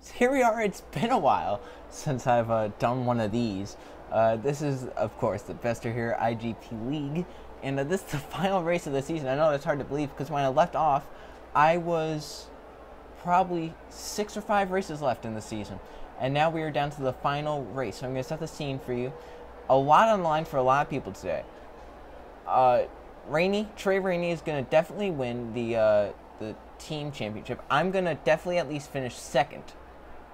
So here we are. It's been a while since I've done one of these. This is, of course, the Bester here IGP League, and this is the final race of the season. I know that's hard to believe because when I left off, I was probably 6 or 5 races left in the season, and now we are down to the final race. So I'm going to set the scene for you. A lot on the line for a lot of people today. Trey Rainey is going to definitely win the team championship. I'm going to definitely at least finish second.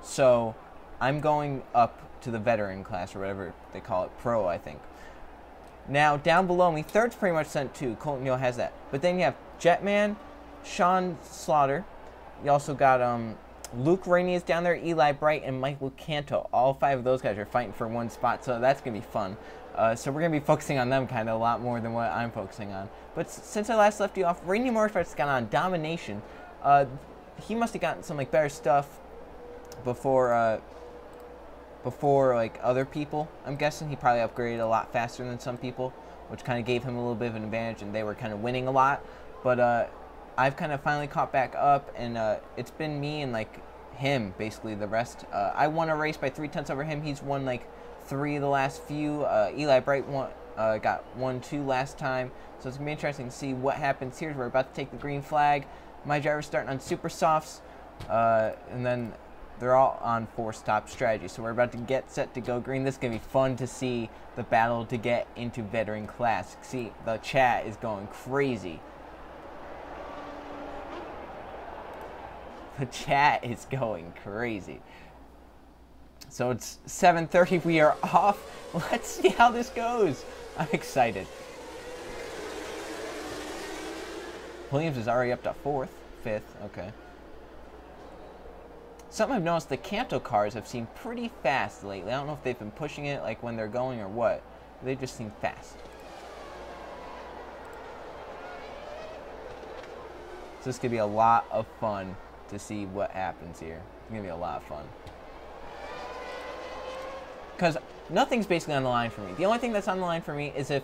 So I'm going up to the veteran class, or whatever they call it, pro, I think. Now, down below me, third's pretty much sent too. Colton Neal has that. But then you have Jetman, Sean Slaughter. You also got Luke Rainey is down there, Eli Bright, and Michael Canto. All 5 of those guys are fighting for one spot, so that's going to be fun. So we're going to be focusing on them kind of a lot more than what I'm focusing on. But since I last left you off, Rainey Motorsports got on Domination. He must have gotten some better stuff before like other people. I'm guessing he probably upgraded a lot faster than some people, which kind of gave him a little bit of an advantage, and they were kind of winning a lot. But I've kind of finally caught back up, and it's been me and him, basically the rest. I won a race by 3 tenths over him. He's won 3 of the last few. Eli Bright got 1-2 last time, so it's gonna be interesting to see what happens here. We're about to take the green flag. My driver's starting on super softs, and then they're all on 4-stop strategy. So we're about to get set to go green. This is going to be fun to see the battle to get into veteran class. See, the chat is going crazy. The chat is going crazy. So it's 7:30. We are off. Let's see how this goes. I'm excited. Williams is already up to 4th, 5th. Okay. Something I've noticed, the Canto cars have seemed pretty fast lately. I don't know if they've been pushing it when they're going or what. They just seem fast. So this could be a lot of fun to see what happens here. It's going to be a lot of fun. Because nothing's basically on the line for me. The only thing that's on the line for me is if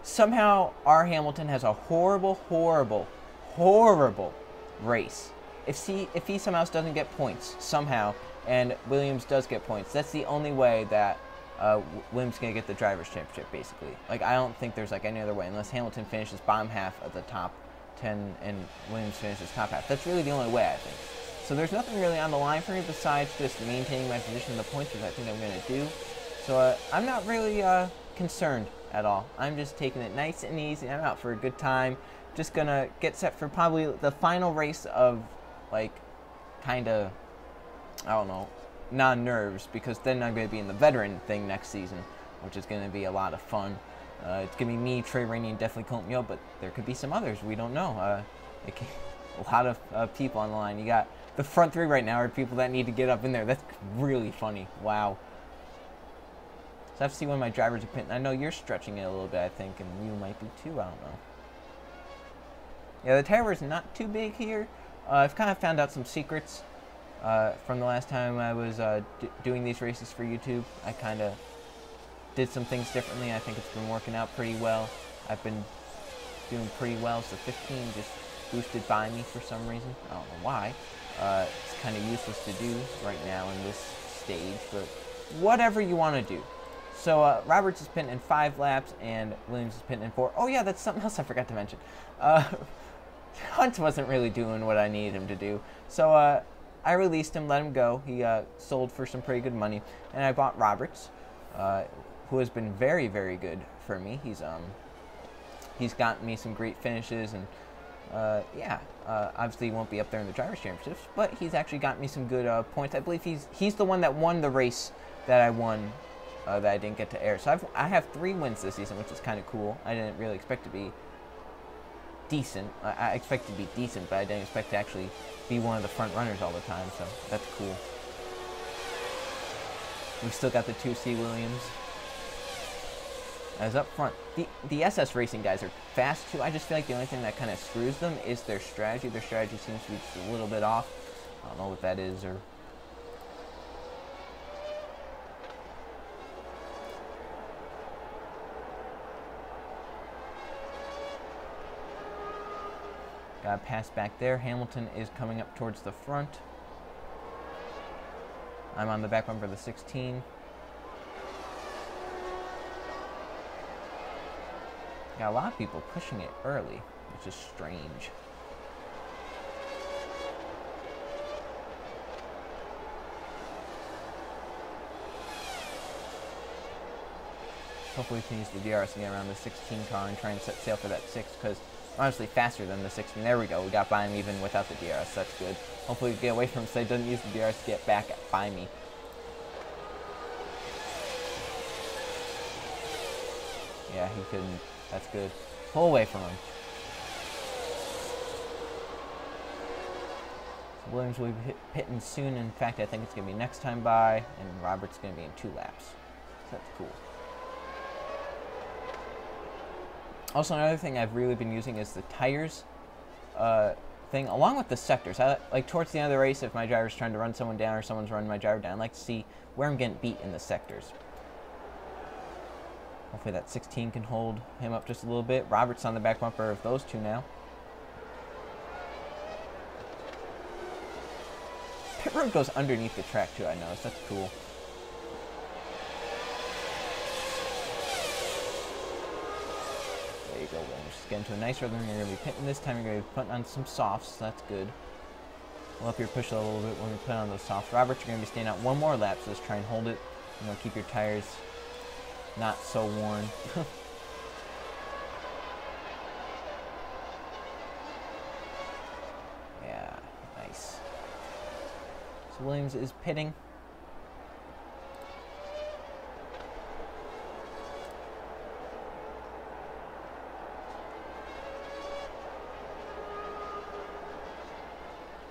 somehow R. Hamilton has a horrible, horrible, horrible race. If he somehow doesn't get points, somehow, and Williams does get points, that's the only way that Williams is going to get the Drivers' Championship, basically. I don't think there's any other way, unless Hamilton finishes bottom half of the top 10 and Williams finishes top half. That's really the only way, I think. So there's nothing really on the line for me besides just maintaining my position in the points, which I think I'm going to do. So I'm not really concerned at all. I'm just taking it nice and easy. I'm out for a good time. Just going to get set for probably the final race of kind of, I don't know, non-nerves, because then I'm going to be in the veteran thing next season, which is going to be a lot of fun. It's going to be me, Trey Rainey, and definitely Colton Neal, but there could be some others. We don't know. A lot of people on the line. You got the front 3 right now are people that need to get up in there. That's really funny. Wow. So I have to see when my drivers are pitting. I know you're stretching it a little bit, I think, and you might be too. I don't know. Yeah, the tire is not too big here. I've kind of found out some secrets from the last time I was doing these races for YouTube. I kind of did some things differently. I think it's been working out pretty well. I've been doing pretty well, so 15 just boosted by me for some reason. I don't know why. It's kind of useless to do right now in this stage, but whatever you want to do. So Roberts is pitting in 5 laps, and Williams is pitting in 4. Oh yeah, that's something else I forgot to mention. Hunt wasn't really doing what I needed him to do, so I released him, let him go. He sold for some pretty good money, and I bought Roberts, who has been very, very good for me. He's gotten me some great finishes, and yeah, obviously he won't be up there in the Drivers' Championships, but he's actually gotten me some good points. I believe he's the one that won the race that I won that I didn't get to air. So I have 3 wins this season, which is kind of cool. I didn't really expect to be decent. I expected to be decent, but I didn't expect to actually be one of the front runners all the time, so that's cool. We still got the 2C Williams. As up front, the SS Racing guys are fast too. I just feel like the only thing that kind of screws them is their strategy. Their strategy seems to be just a little bit off. I don't know what that is, or got a pass back there. Hamilton is coming up towards the front. I'm on the back bumper of the 16. Got a lot of people pushing it early, which is strange. Hopefully we can use the DRS to get around the 16 car and try and set sail for that 6, because we're honestly faster than the 16. There we go. We got by him even without the DRS. That's good. Hopefully we get away from him so he doesn't use the DRS to get back by me. Yeah, he couldn't. That's good. Pull away from him. So Williams will be pitting soon. In fact, I think it's going to be next time by, and Robert's going to be in 2 laps. So that's cool. Also, another thing I've really been using is the tires thing, along with the sectors. Like towards the end of the race, if my driver's trying to run someone down or someone's running my driver down, I like to see where I'm getting beat in the sectors. Hopefully that 16 can hold him up just a little bit. Robert's on the back bumper of those two now. Pit road goes underneath the track too, I noticed. That's cool. There you go, Williams. Just get into a nice rhythm. You're going to be pitting this time. You're going to be putting on some softs. So that's good. We'll up your push a little bit when we put on those softs. Robert, you're going to be staying out 1 more lap, so just try and hold it. You know, keep your tires not so worn. Yeah, nice. So Williams is pitting.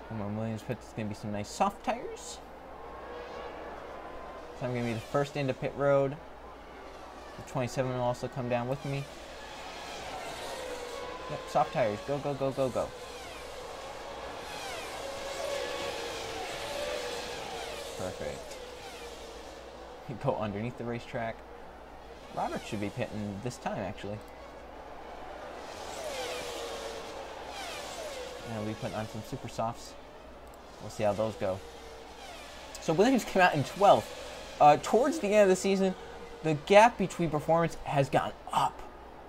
When Williams pits, it's going to be some nice soft tires. So I'm going to be the first into pit road. The 27 will also come down with me. Yep, soft tires. Go, go, go, go, go. Perfect. Go underneath the racetrack. Robert should be pitting this time, actually. And I'll be putting on some super softs. We'll see how those go. So Williams came out in 12th. Towards the end of the season, the gap between performance has gone up.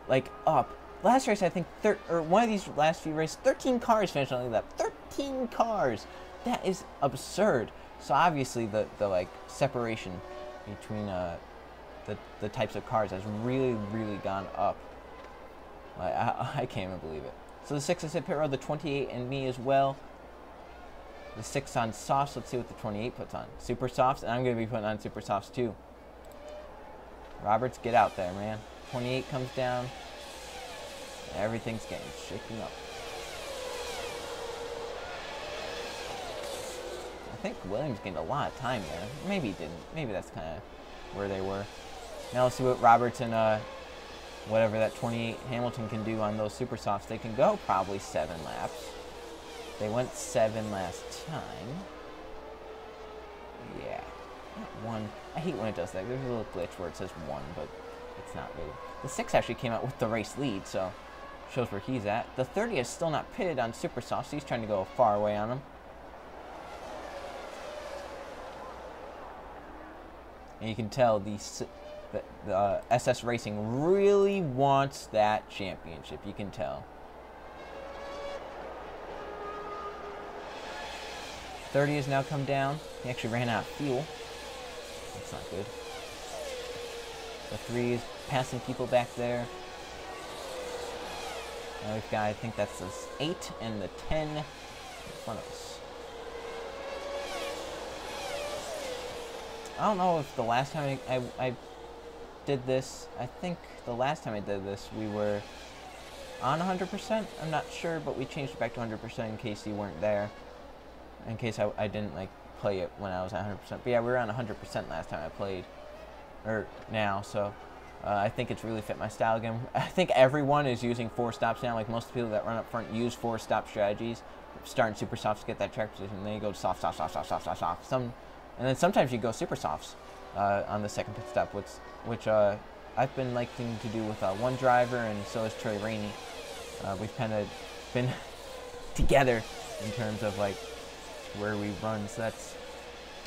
Like, up. Last race, I think, or one of these last few races, 13 cars finished on the lap. 13 cars! That is absurd. So obviously, the like, separation between the types of cars has really, really gone up. Like, I can't even believe it. So the 6 is at pit road, the 28 and me as well. The 6 on softs. Let's see what the 28 puts on. Super softs, and I'm going to be putting on super softs too. Roberts, get out there, man. 28 comes down. Everything's getting shaken up. I think Williams gained a lot of time there. Maybe he didn't. Maybe that's kind of where they were. Now let's see what Roberts and whatever that 28 Hamilton can do on those super softs. They can go probably 7 laps. They went 7 last time. Yeah. Not 1. I hate when it does that. There's a little glitch where it says 1, but it's not really. The 6 actually came out with the race lead, so shows where he's at. The 30 is still not pitted on super softs. So he's trying to go far away on him. And you can tell the SS Racing really wants that championship. You can tell. 30 has now come down. He actually ran out of fuel. That's not good. The 3 is passing people back there. Now we've got, I think that's the 8 and the 10 in front of us. I don't know if the last time I did this, I think the last time I did this, we were on 100%. I'm not sure, but we changed it back to 100% in case you weren't there. In case I didn't, like, play it when I was at 100%. But yeah, we were on 100% last time I played. Or now, so I think it's really fit my style again. I think everyone is using 4 stops now. Like, most people that run up front use 4 stop strategies. Starting super softs to get that track position. And then you go soft, soft, soft, soft, soft, soft, soft. And then sometimes you go super softs on the second pit stop, which I've been liking to do with one driver, and so has Troy Rainey. We've kind of been together in terms of, like, where we run, so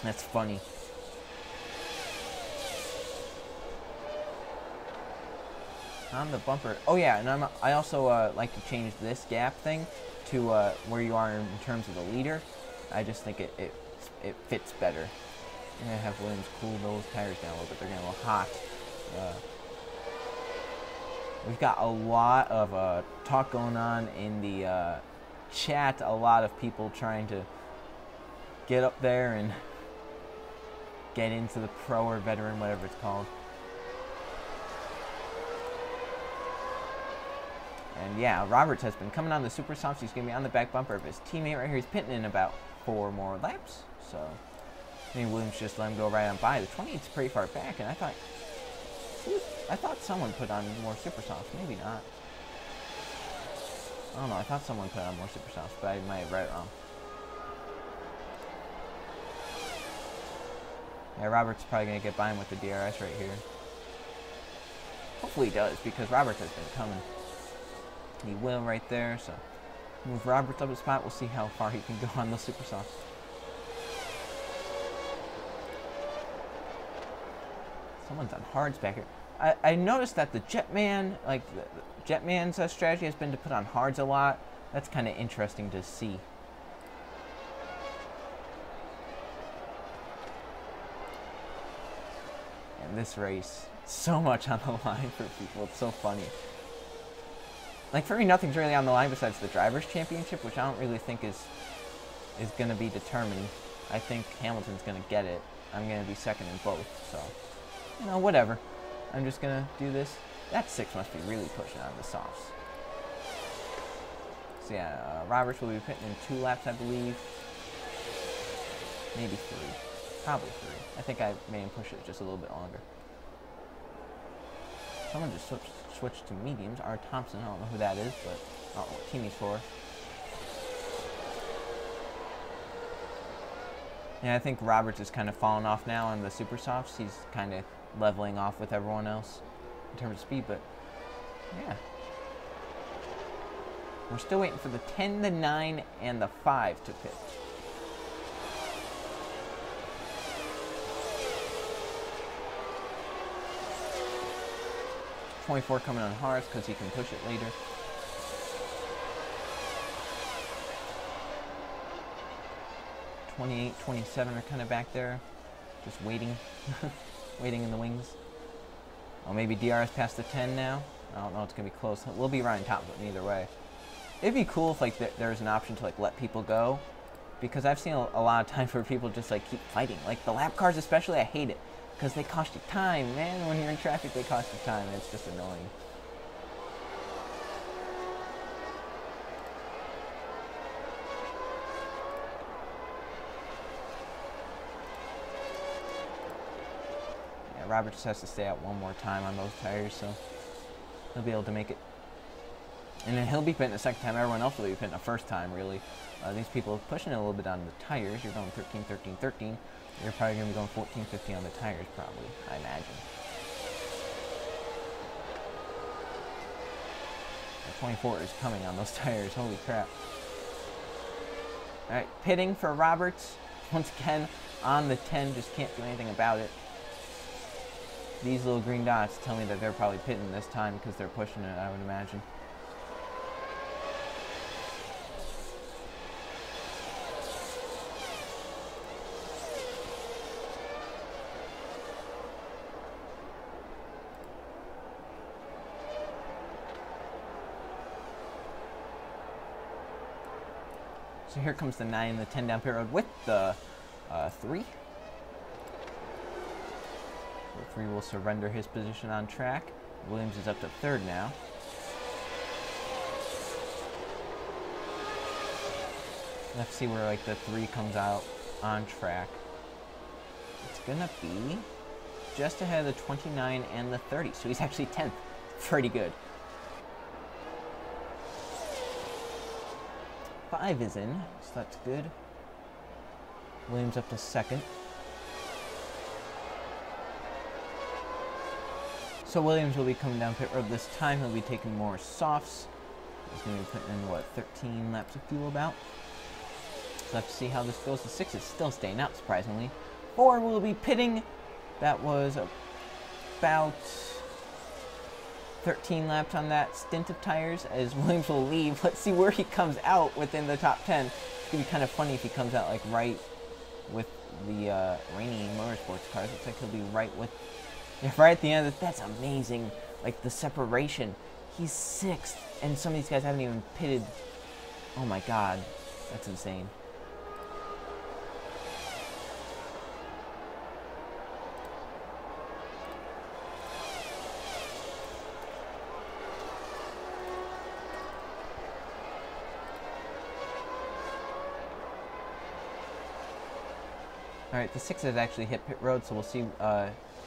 that's funny. on the bumper. Oh yeah, and I also like to change this gap thing to where you are in terms of the leader. I just think it fits better. I'm gonna have Williams cool those tires down a little bit. They're getting a little hot. We've got a lot of talk going on in the chat. A lot of people trying to get up there and get into the pro or veteran, whatever it's called. And yeah, Roberts has been coming on the super softs. He's going to be on the back bumper of his teammate right here. He's pitting in about 4 more laps. So maybe Williams just let him go right on by. The 28's pretty far back, and I thought someone put on more super softs. Maybe not. I don't know. I thought someone put on more super softs, but I might have read it wrong. Yeah, Roberts is probably going to get by him with the DRS right here. Hopefully he does, because Roberts has been coming. He will right there, so move Roberts up a spot. We'll see how far he can go on those super softs. Someone's on hards back here. I noticed that the Jetman, like the Jetman's strategy has been to put on hards a lot. That's kind of interesting to see. And this race, so much on the line for people. It's so funny. Like, for me, nothing's really on the line besides the Drivers' Championship, which I don't really think is going to be determined. I think Hamilton's going to get it. I'm going to be second in both, so, you know, whatever. I'm just going to do this. That 6 must be really pushing on the softs. So, yeah, Roberts will be pitting in 2 laps, I believe. Maybe 3. Probably 3. I think I made him push it just a little bit longer. Someone just switched to mediums. R. Thompson, I don't know who that is, but I don't know what team he's for. Yeah, I think Roberts is kind of falling off now on the super softs. He's kind of leveling off with everyone else in terms of speed, but yeah. We're still waiting for the 10, the 9, and the 5 to pit. .24 coming on hards because he can push it later. .28, .27 are kind of back there, just waiting, waiting in the wings. Oh, maybe DRS past the 10 now. I don't know. It's gonna be close. We'll be right on top of it either way. It'd be cool if like there's an option to like let people go, because I've seen a lot of times where people just like keep fighting. Like the lap cars especially, I hate it. Because they cost you time, man. When you're in traffic, they cost you time. It's just annoying. Yeah, Robert just has to stay out one more time on those tires, so he'll be able to make it. And then he'll be pitting the second time. Everyone else will be pitting the first time, really. These people are pushing it a little bit on the tires. You're going 13, 13, 13. You're probably going to be going 14, 15 on the tires, probably, I imagine. The 24 is coming on those tires. Holy crap. All right, pitting for Roberts. Once again, on the 10, just can't do anything about it. These little green dots tell me that they're probably pitting this time because they're pushing it, I would imagine. So here comes the 9 and the 10 down pit road with the 3. The 3 will surrender his position on track. Williams is up to 3rd now. Let's see where like the 3 comes out on track. It's gonna be just ahead of the 29 and the 30. So he's actually 10th. Pretty good. 5 is in, so that's good. Williams up to 2nd. So Williams will be coming down pit road this time. He'll be taking more softs. He's going to be putting in, what, 13 laps of fuel about. So we'll have to see how this goes. The 6 is still staying out, surprisingly. 4 will be pitting. That was about 13 laps on that stint of tires as Williams will leave. Let's see where he comes out within the top 10. It's going to be kind of funny if he comes out like right with the Rainy Motorsports cars. Looks like he'll be right with, right at the end. That's amazing. Like the separation. He's 6th, and some of these guys haven't even pitted. Oh my god, that's insane. Alright, the 6 has actually hit pit road, so we'll see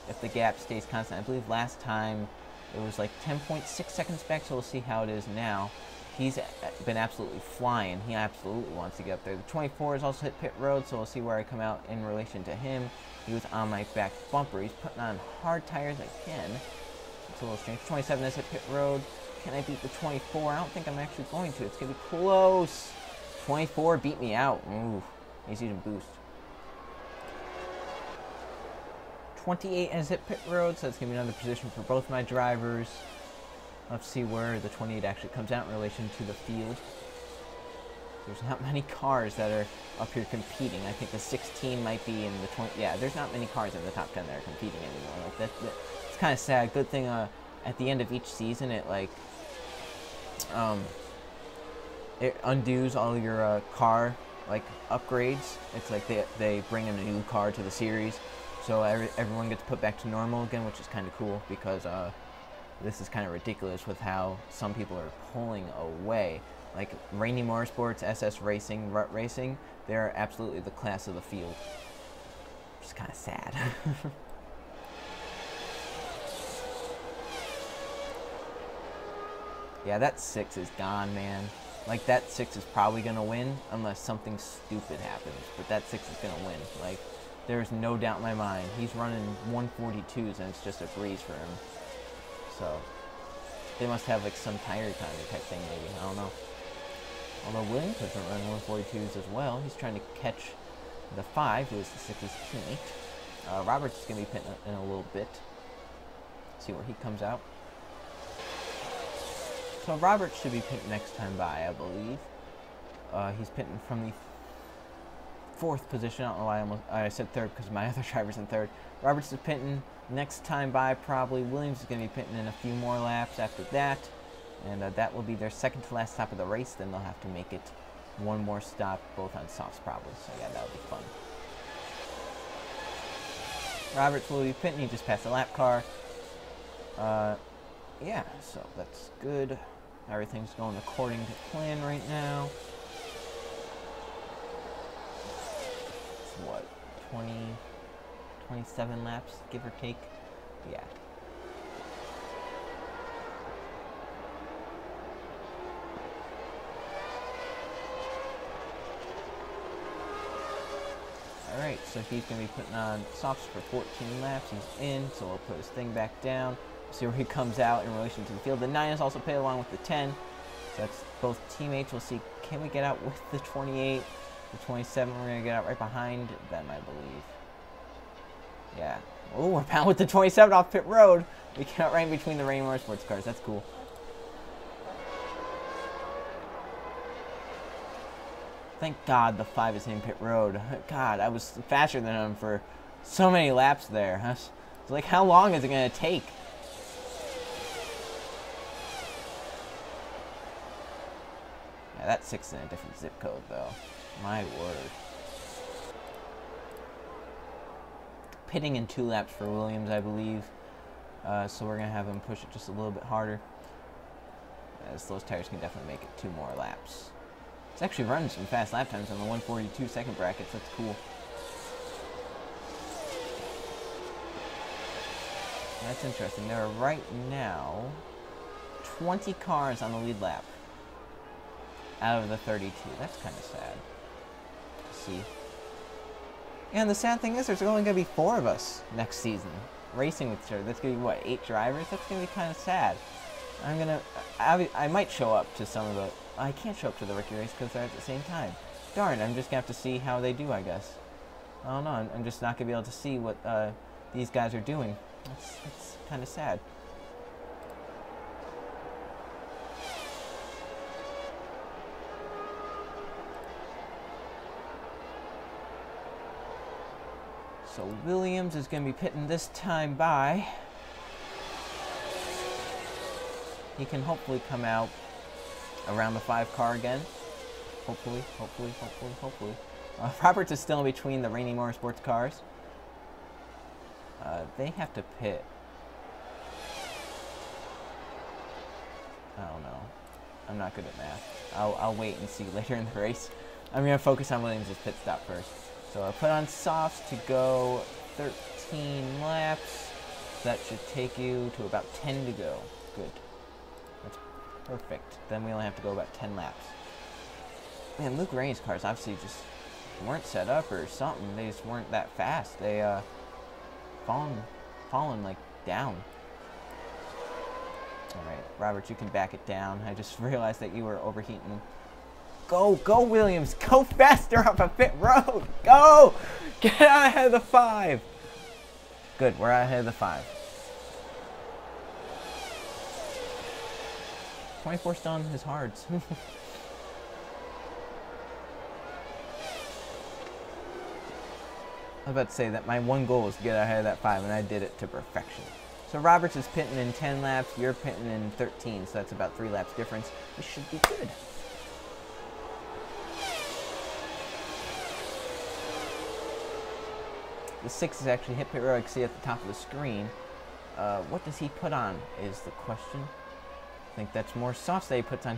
if the gap stays constant. I believe last time it was like 10.6 seconds back, so we'll see how it is now. He's been absolutely flying. He absolutely wants to get up there. The 24 has also hit pit road, so we'll see where I come out in relation to him. He was on my back bumper. He's putting on hard tires again. It's a little strange. 27 has hit pit road. Can I beat the 24? I don't think I'm actually going to. It's going to be close. 24 beat me out. Ooh, he's using boost. 28 has hit pit road, so that's going to be another position for both my drivers. Let's see where the 28 actually comes out in relation to the field. There's not many cars that are up here competing. I think the 16 might be in the 20. Yeah, there's not many cars in the top 10 that are competing anymore. Like it's kind of sad. Good thing at the end of each season, it like it undoes all your car like upgrades. It's like they bring in a new car to the series. So everyone gets put back to normal again, which is kind of cool because this is kind of ridiculous with how some people are pulling away. Like Rainy Motorsports, SS Racing, Rut Racing, they're absolutely the class of the field. Which is kind of sad. Yeah, that 6 is gone, man. Like that 6 is probably going to win unless something stupid happens. But that 6 is going to win. Like, there's no doubt in my mind. He's running 142s and it's just a breeze for him. So, they must have like some tire economy type thing maybe. I don't know. Although Williams has been running 142s as well. He's trying to catch the 5, who is the 6's teammate. Roberts is going to be pitting in a little bit. See where he comes out. So Roberts should be pitting next time by, I believe. He's pitting from the 4th position. I don't know why I said 3rd because my other driver's in 3rd. Roberts is pitting next time by probably. Williams is going to be pitting in a few more laps after that. And that will be their 2nd to last stop of the race. Then they'll have to make it one more stop, both on softs probably. So yeah, that'll be fun. Roberts will be pitting. He just passed the lap car. Yeah, so that's good. Everything's going according to plan right now. It's what, 27 laps, give or take? Yeah. Alright, so he's going to be putting on softs for 14 laps. He's in, so we'll put his thing back down. See where he comes out in relation to the field. The 9 is also played along with the 10. So that's both teammates. We'll see, can we get out with the 28? The 27, we're going to get out right behind them, I believe. Yeah. Oh, we're bound with the 27 off pit road. We get out right in between the Rainy Motorsports cars. That's cool. Thank God the 5 is in pit road. God, I was faster than him for so many laps there. It's like, how long is it going to take? Yeah, that 6 in a different zip code, though. My word. Pitting in 2 laps for Williams, I believe. So we're going to have him push it just a little bit harder. As those tires can definitely make it 2 more laps. It's actually running some fast lap times on the 142 second brackets. That's cool. That's interesting. There are right now 20 cars on the lead lap out of the 32. That's kind of sad to see. And the sad thing is, there's only going to be 4 of us next season racing with each other. That's going to be, what, 8 drivers? That's going to be kind of sad. I might show up to some of the... I can't show up to the rookie race because they're at the same time. Darn, I'm just going to have to see how they do, I guess. I don't know. I'm just not going to be able to see what these guys are doing. It's kind of sad. So Williams is going to be pitting this time by. He can hopefully come out around the 5 car again. Hopefully. Roberts is still in between the Rainy Motorsports cars. They have to pit. I don't know. I'm not good at math. I'll wait and see later in the race. I'm going to focus on Williams' pit stop first. So I put on softs to go 13 laps. That should take you to about 10 to go. Good. That's perfect. Then we only have to go about 10 laps. Man, Luke Rainey's cars obviously just weren't set up or something. They just weren't that fast. They fallen like down. All right, Roberts, you can back it down. I just realized that you were overheating. Go, Williams. Go faster off a pit road. Go. Get out ahead of the 5. Good, we're out ahead of the 5. 24 still on his hards. I was about to say that my one goal was to get ahead of that 5, and I did it to perfection. So Roberts is pitting in 10 laps, you're pitting in 13, so that's about 3 laps difference. This should be good. The 6 is actually hit pit road, I can see at the top of the screen. What does he put on is the question. I think that's more softs that he puts on.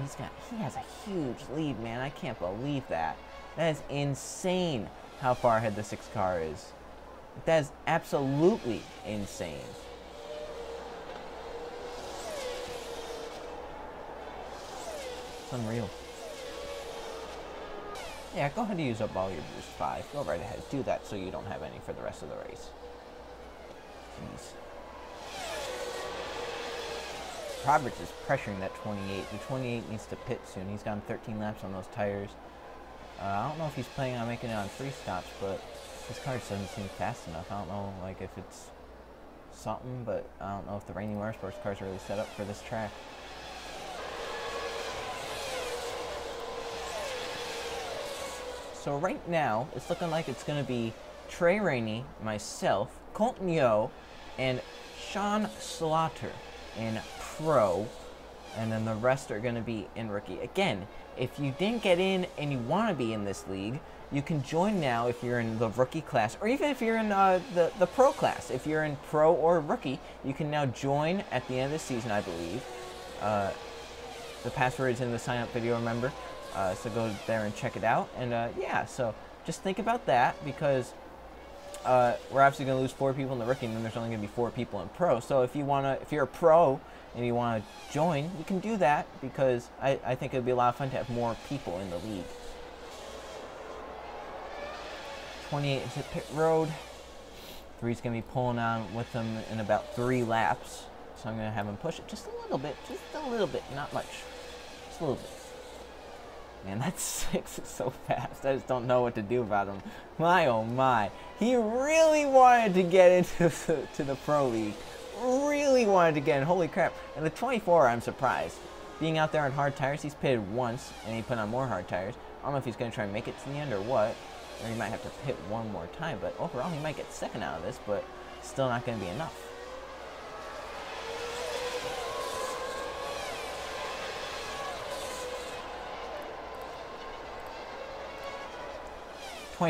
He has a huge lead, man. I can't believe that. That is insane how far ahead the 6 car is. That is absolutely insane. It's unreal. Yeah, go ahead and use up all your boost 5. Go right ahead. Do that so you don't have any for the rest of the race. Jeez. Roberts is pressuring that 28. The 28 needs to pit soon. He's gone 13 laps on those tires. I don't know if he's planning on making it on 3 stops, but his car just doesn't seem fast enough. I don't know, like, if it's something, but I don't know if the Rainy Motorsports cars are really set up for this track. So right now, it's looking like it's going to be Trey Rainey, myself, Colton Yo, and Sean Slaughter in Pro, and then the rest are going to be in Rookie. Again, if you didn't get in and you want to be in this league, you can join now if you're in the Rookie class, or even if you're in the Pro class. If you're in Pro or Rookie, you can now join at the end of the season, I believe. The password is in the sign-up video, remember? So go there and check it out. And yeah, so just think about that, because we're obviously going to lose 4 people in the Rookie, and then there's only going to be 4 people in Pro. So if you're a Pro and you want to join, you can do that, because I think it would be a lot of fun to have more people in the league. 28 is at pit road. 3's going to be pulling on with him in about 3 laps. So I'm going to have him push it just a little bit, not much, just a little bit. Man, that 6 is so fast. I just don't know what to do about him. My, oh my. He really wanted to get into the Pro League. Really wanted to get in. Holy crap. And the 24, I'm surprised. Being out there on hard tires, he's pitted once, and he put on more hard tires. I don't know if he's going to try and make it to the end or what. Or he might have to pit one more time. But overall, he might get second out of this, but still not going to be enough.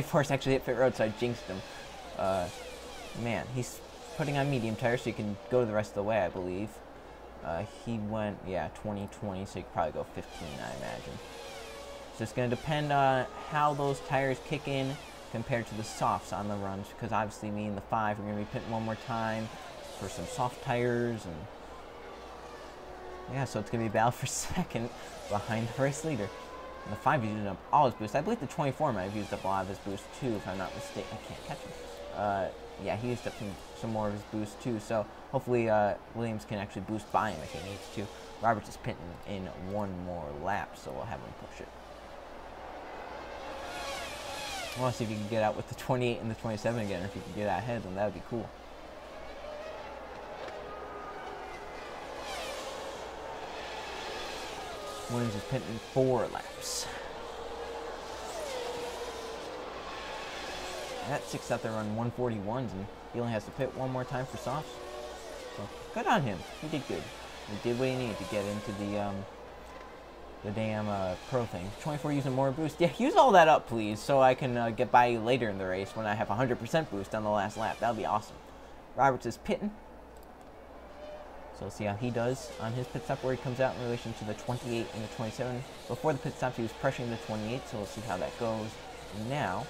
Force actually hit pit road, so I jinxed him. Man, he's putting on medium tires, so he can go the rest of the way, I believe. He went, yeah, 20-20, so he could probably go 15, I imagine. So it's going to depend on how those tires kick in compared to the softs on the runs, because obviously me and the 5 are going to be pitting one more time for some soft tires, and yeah, so it's going to be a battle for second behind the race leader. And the 5 used up all his boost. I believe the 24 might have used up a lot of his boost too, if I'm not mistaken. I can't catch him. Yeah, he used up some more of his boost too, so hopefully Williams can actually boost by him if he needs to. Roberts is pitting in 1 more lap, so we'll have him push it. I want to see if he can get out with the 28 and the 27 again, or if he can get out ahead, then that would be cool. Williams is pitting 4 laps. That 6 out there running 141s, and he only has to pit one more time for softs. So good on him. He did good. He did what he needed to get into the damn pro thing. 24 using more boost. Yeah, use all that up, please, so I can get by you later in the race when I have 100% boost on the last lap. That would be awesome. Roberts is pitting. So let's see how he does on his pit stop, where he comes out in relation to the 28 and the 27. Before the pit stops, he was pressuring the 28, so we'll see how that goes. Now,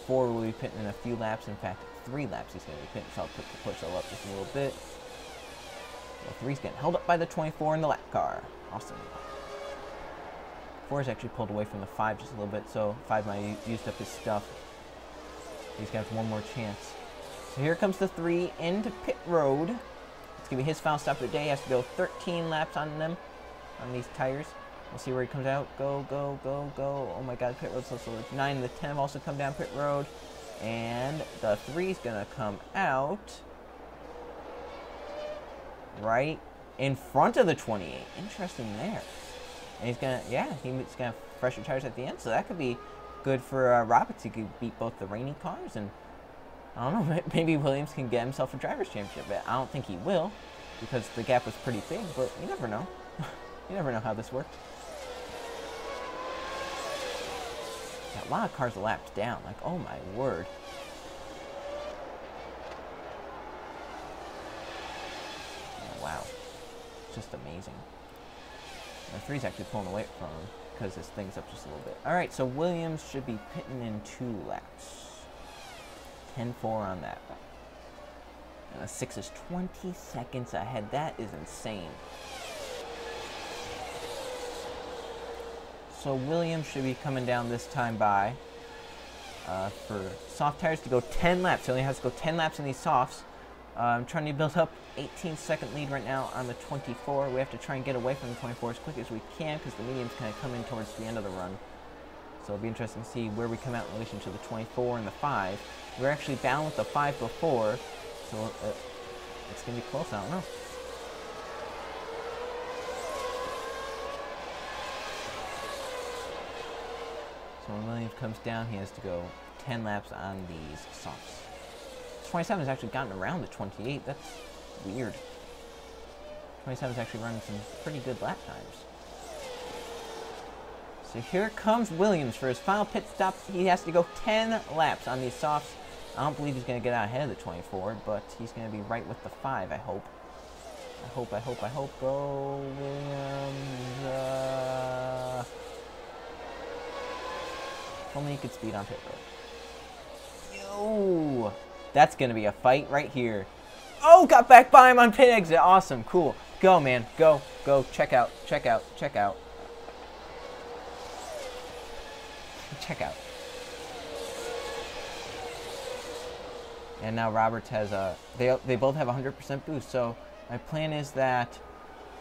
4 will be pitting in a few laps. In fact, 3 laps he's going to be pitting, so I'll put the push up just a little bit. Well, 3's getting held up by the 24 in the lap car. Awesome. 4 is actually pulled away from the 5 just a little bit, so 5 might have used up his stuff. He's got one more chance. So here comes the 3 into pit road. It's going to be his final stop of the day. He has to go 13 laps on them, on these tires. We'll see where he comes out. Go, go, go, go. Oh my god, pit road's so slow. 9 and the 10 have also come down pit road. And the 3 is going to come out right in front of the 28. Interesting there. And he's going to, yeah, he's going to have fresher tires at the end. So that could be good for Roberts. He could beat both the rainy cars. And I don't know, maybe Williams can get himself a driver's championship. But I don't think he will, because the gap was pretty big. But you never know. You never know how this works. Got a lot of cars lapped down. Like, oh my word. Oh, wow. Just amazing. The 3's actually pulling away from him because this thing's up just a little bit. Alright, so Williams should be pitting in 2 laps. 10-4 on that one. And the 6 is 20 seconds ahead. That is insane. So Williams should be coming down this time by for soft tires to go 10 laps. He only has to go 10 laps in these softs. I'm trying to build up 18-second lead right now on the 24. We have to try and get away from the 24 as quick as we can because the medium's kind of come in towards the end of the run. So it'll be interesting to see where we come out in relation to the 24 and the 5. We were actually down with the 5 before, so it's going to be close. I don't know. So when Williams comes down, he has to go 10 laps on these softs. 27 has actually gotten around the 28. That's weird. 27 is actually running some pretty good lap times. So here comes Williams for his final pit stop. He has to go 10 laps on these softs. I don't believe he's going to get out ahead of the 24, but he's going to be right with the 5, I hope. I hope. Go, Williams. If only he could speed on pit road. Yo! That's going to be a fight right here. Oh, got back by him on pit exit. Awesome. Cool. Go, man. Go. Go. Check out. Check out. Check out. Check out. And now Roberts has a... They both have 100% boost. So my plan is that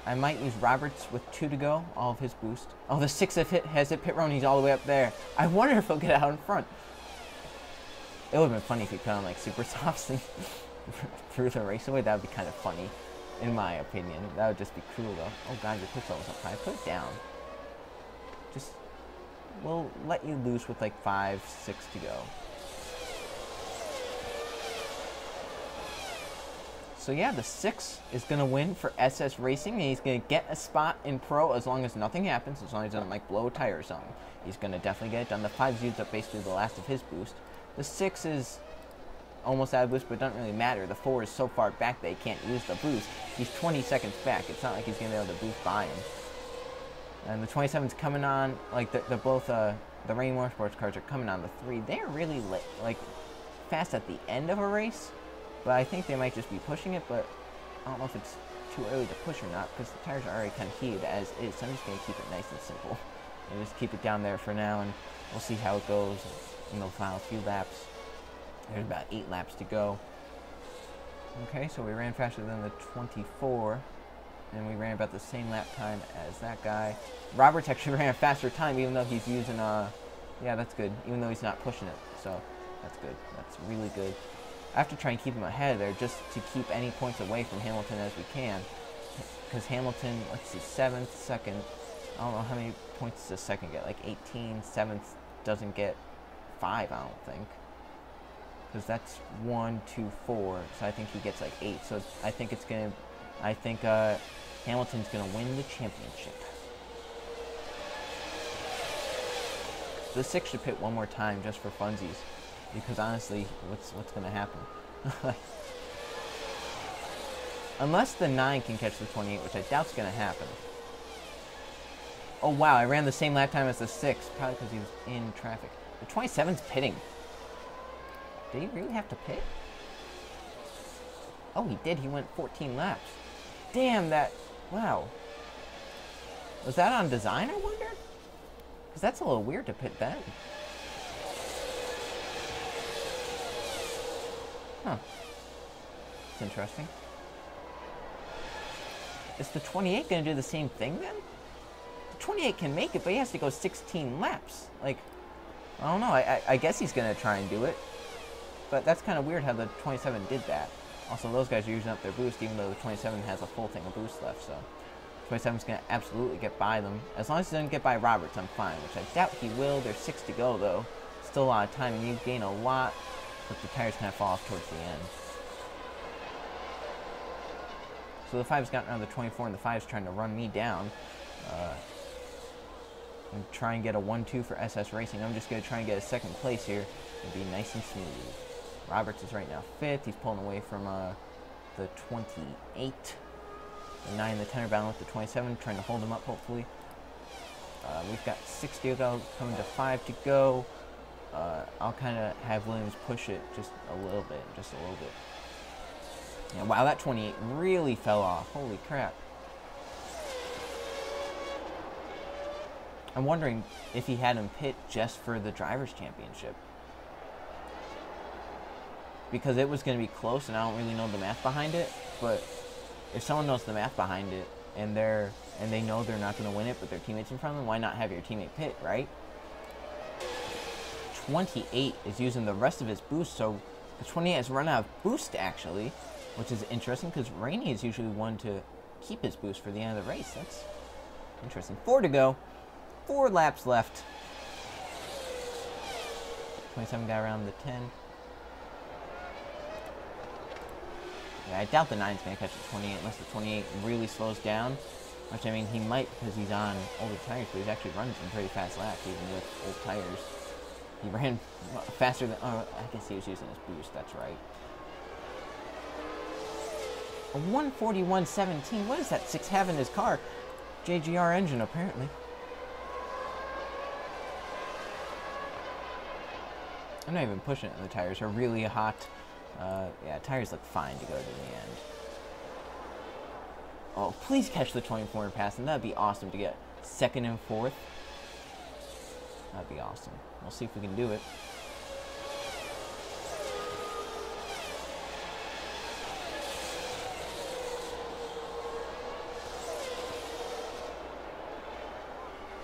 I might use Roberts with 2 to go. All of his boost. Oh, the 6 has hit pit road. He's all the way up there. I wonder if he'll get out in front. It would have been funny if he put on like super softs and threw the race away. That would be kind of funny, in my opinion. That would just be cruel though. Oh god, your push was up high. Put it down. Just, we'll let you loose with like 5, 6 to go. So yeah, the 6 is going to win for SS Racing, and he's going to get a spot in Pro as long as nothing happens, as long as he doesn't like blow a tire or something. He's going to definitely get it done. The 5's used up basically the last of his boost. The 6 is almost out of boost, but it doesn't really matter. The 4 is so far back that he can't use the boost. He's 20 seconds back. It's not like he's going to be able to boost by him. And the 27's coming on, like, they're both, the Rain Motorsports cars are coming on the 3. They're really, like, fast at the end of a race, but I think they might just be pushing it, but I don't know if it's too early to push or not, because the tires are already kind of heated as is, so I'm just going to keep it nice and simple. And just keep it down there for now, and we'll see how it goes in the final few laps. There's about 8 laps to go. Okay, so we ran faster than the 24, and we ran about the same lap time as that guy. Roberts actually ran a faster time, even though he's using, yeah, that's good, even though he's not pushing it, so that's good. That's really good. I have to try and keep him ahead there just to keep any points away from Hamilton as we can, because Hamilton, let's see, 7th, 2nd, I don't know how many points does 2nd get, like 18, 7th doesn't get 5, I don't think. Because that's 1, 2, 4. So I think he gets like 8. So I think it's going to... I think Hamilton's going to win the championship. The 6 should pit one more time just for funsies. Because honestly, what's going to happen? Unless the 9 can catch the 28, which I doubt's going to happen. Oh wow, I ran the same lap time as the 6. Probably because he was in traffic. The 27's pitting. Did he really have to pit? Oh, he did. He went 14 laps. Damn, that... Wow. Was that on design, I wonder? Because that's a little weird to pit then. Huh. It's interesting. Is the 28 going to do the same thing then? The 28 can make it, but he has to go 16 laps. Like, I don't know. I guess he's going to try and do it. But that's kind of weird how the 27 did that. Also, those guys are using up their boost, even though the 27 has a full thing of boost left, so... 27's going to absolutely get by them. As long as he doesn't get by Roberts, I'm fine, which I doubt he will. There's 6 to go, though. Still a lot of time, and you gain a lot, but the tires kind of fall off towards the end. So the 5's gotten around the 24, and the 5's trying to run me down. And try and get a 1-2 for SS Racing. I'm just going to try and get a 2nd place here and be nice and smooth. Roberts is right now 5th. He's pulling away from the 28. The 9 and the 10 are battling with the 27, trying to hold him up, hopefully. We've got 6 to go, coming to 5 to go. I'll kind of have Williams push it just a little bit, Yeah, wow, that 28 really fell off. Holy crap. I'm wondering if he had him pit just for the Drivers' Championship. Because it was going to be close, and I don't really know the math behind it. But if someone knows the math behind it, and they know they're not going to win it, but their teammate's in front of them, why not have your teammate pit, right? 28 is using the rest of his boost, so the 28 has run out of boost, actually, which is interesting, because Rainey is usually one to keep his boost for the end of the race. That's interesting. 4 to go. 4 laps left. 27 got around the 10. Yeah, I doubt the 9's going to catch the 28 unless the 28 really slows down. Which, I mean, he might because he's on older tires, but he's actually running some pretty fast laps even with old tires. He ran faster than... Oh, I guess he was using his boost, that's right. A 141.17. What does that 6 have in his car? JGR engine, apparently. I'm not even pushing it. The tires are really hot. Yeah, tires look fine to go to the end. Oh, please catch the 24 and pass, and that'd be awesome to get 2nd and 4th. That'd be awesome. We'll see if we can do it.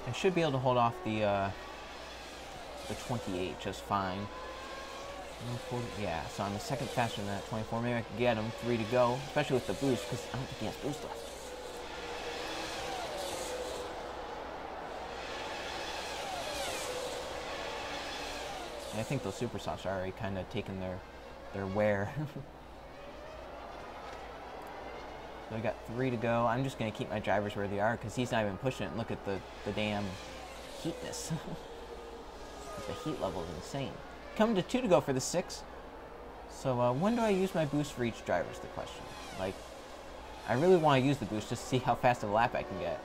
I should be able to hold off the 28 just fine. Yeah, so I'm a 2nd faster than that 24. Maybe I could get him. 3 to go, especially with the boost, because I don't think he has boost left. And I think those super softs are already kind of taking their wear. So I got 3 to go. I'm just going to keep my drivers where they are, because he's not even pushing it. Look at the damn heatness. The heat level is insane. Coming to 2 to go for the 6. So when do I use my boost for each driver is the question. Like, I really want to use the boost just to see how fast of a lap I can get.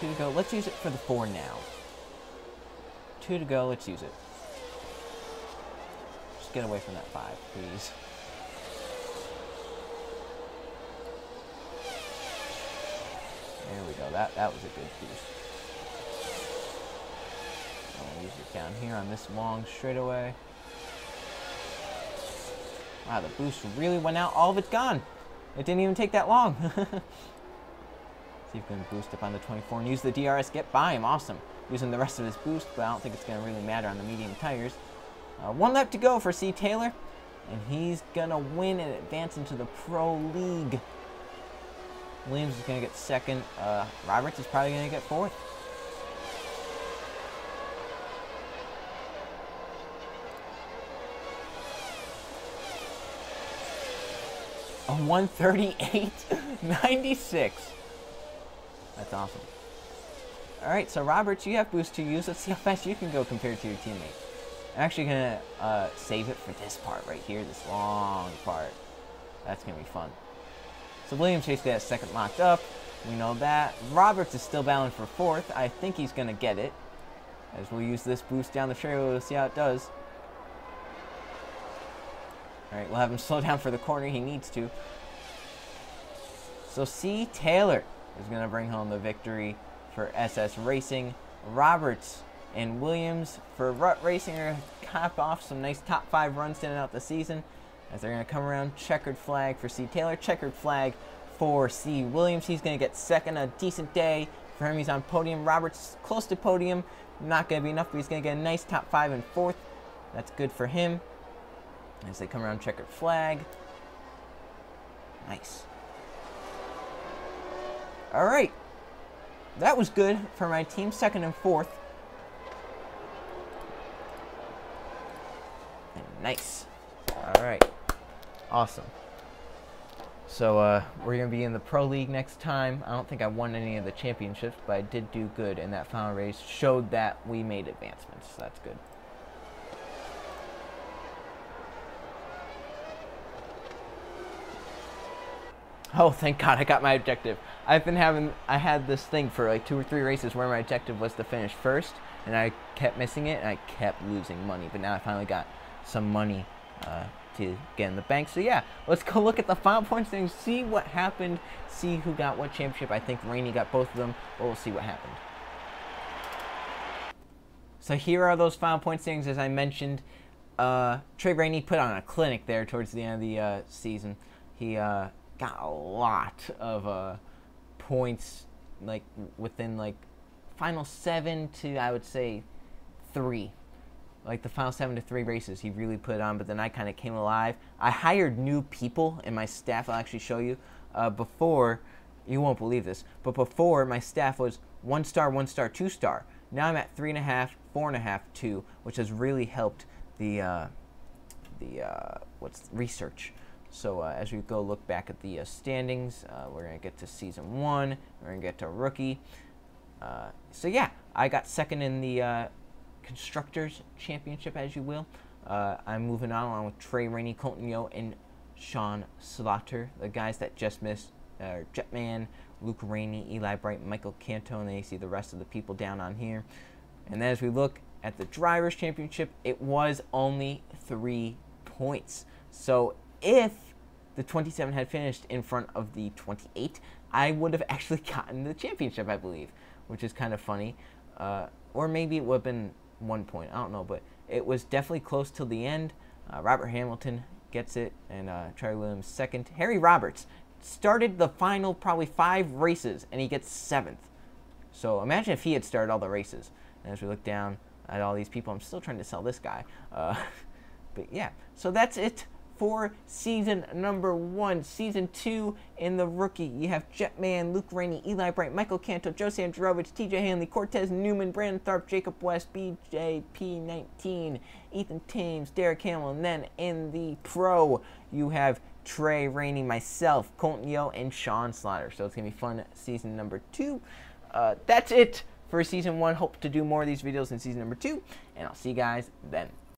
2 to go. Let's use it for the 4 now. 2 to go. Let's use it. Just get away from that 5, please. There we go. That was a good boost. I'll use it down here on this long straightaway. Wow, the boost really went out. All of it's gone. It didn't even take that long. See if we can boost up on the 24 and use the DRS. Get by him. Awesome. Using the rest of his boost, but I don't think it's going to really matter on the medium tires. 1 lap to go for C. Taylor. And he's going to win and advance into the Pro League. Williams is going to get 2nd. Roberts is probably going to get 4th. A 138.96. That's awesome. Alright, so Roberts, you have boost to use. Let's see how fast you can go compared to your teammate. I'm actually going to save it for this part right here, this long part. That's going to be fun. So Williams basically has second locked up. We know that. Roberts is still battling for fourth. I think he's going to get it. As we'll use this boost down the straightaway. We'll see how it does. Alright, we'll have him slow down for the corner. He needs to. So C. Taylor is going to bring home the victory for SS Racing. Roberts and Williams for Rut Racing are going to cap off some nice top 5 runs to end out the season. As they're going to come around, checkered flag for C. Taylor, checkered flag for C. Williams. He's going to get second, a decent day for him. He's on podium. Roberts close to podium. Not going to be enough, but he's going to get a nice top 5 and fourth. That's good for him. As they come around, checkered flag. Nice. All right. That was good for my team, second and fourth. And nice. All right. Awesome. So we're going to be in the Pro League next time. I don't think I won any of the championships, but I did do good in that final race. Showed that we made advancements. So that's good. Oh, thank God I got my objective. I had this thing for like 2 or 3 races where my objective was to finish first, and I kept missing it, and I kept losing money. But now I finally got some money to get in the bank. So yeah, let's go look at the final points thing, see what happened, see who got what championship. I think Rainey got both of them, but we'll see what happened. So here are those final point standings. As I mentioned, Trey Rainey put on a clinic there towards the end of the season. He got a lot of points, like within like final 7 to, I would say, 3. Like the final 7 to 3 races he really put on, but then I kind of came alive. I hired new people in my staff. I'll actually show you. Before, you won't believe this, but before my staff was 1 star, 1 star, 2 star. Now I'm at 3.5, 4.5, 2, which has really helped the research. So as we go look back at the standings, we're going to get to Season 1. We're going to get to Rookie. So yeah, I got second in the Constructors Championship, as you will. I'm moving on along with Trey Rainey, Colton Yo, and Sean Slaughter. The guys that just missed Jetman, Luke Rainey, Eli Bright, Michael Canto, and then you see the rest of the people down on here. And then as we look at the Drivers Championship, it was only 3 points. So if the 27 had finished in front of the 28, I would have actually gotten the championship, I believe, which is kind of funny. Or maybe it would have been 1 point. I don't know, but it was definitely close till the end. Robert Hamilton gets it, and Charlie Williams second. Harry Roberts started the final probably 5 races, and he gets 7th. So imagine if he had started all the races. And as we look down at all these people, I'm still trying to sell this guy. But yeah, so that's it for season number 1. Season 2 in the Rookie, you have Jetman, Luke Rainey, Eli Bright, Michael Canto, Joe Androvich, TJ Hanley, Cortez Newman, Brandon Tharp, Jacob West, BJP19, Ethan Thames, Derek Hamill. And then in the Pro, you have Trey Rainey, myself, Colton Yo, and Sean Slaughter. So it's going to be fun season number 2. That's it for season 1. Hope to do more of these videos in season number 2, and I'll see you guys then.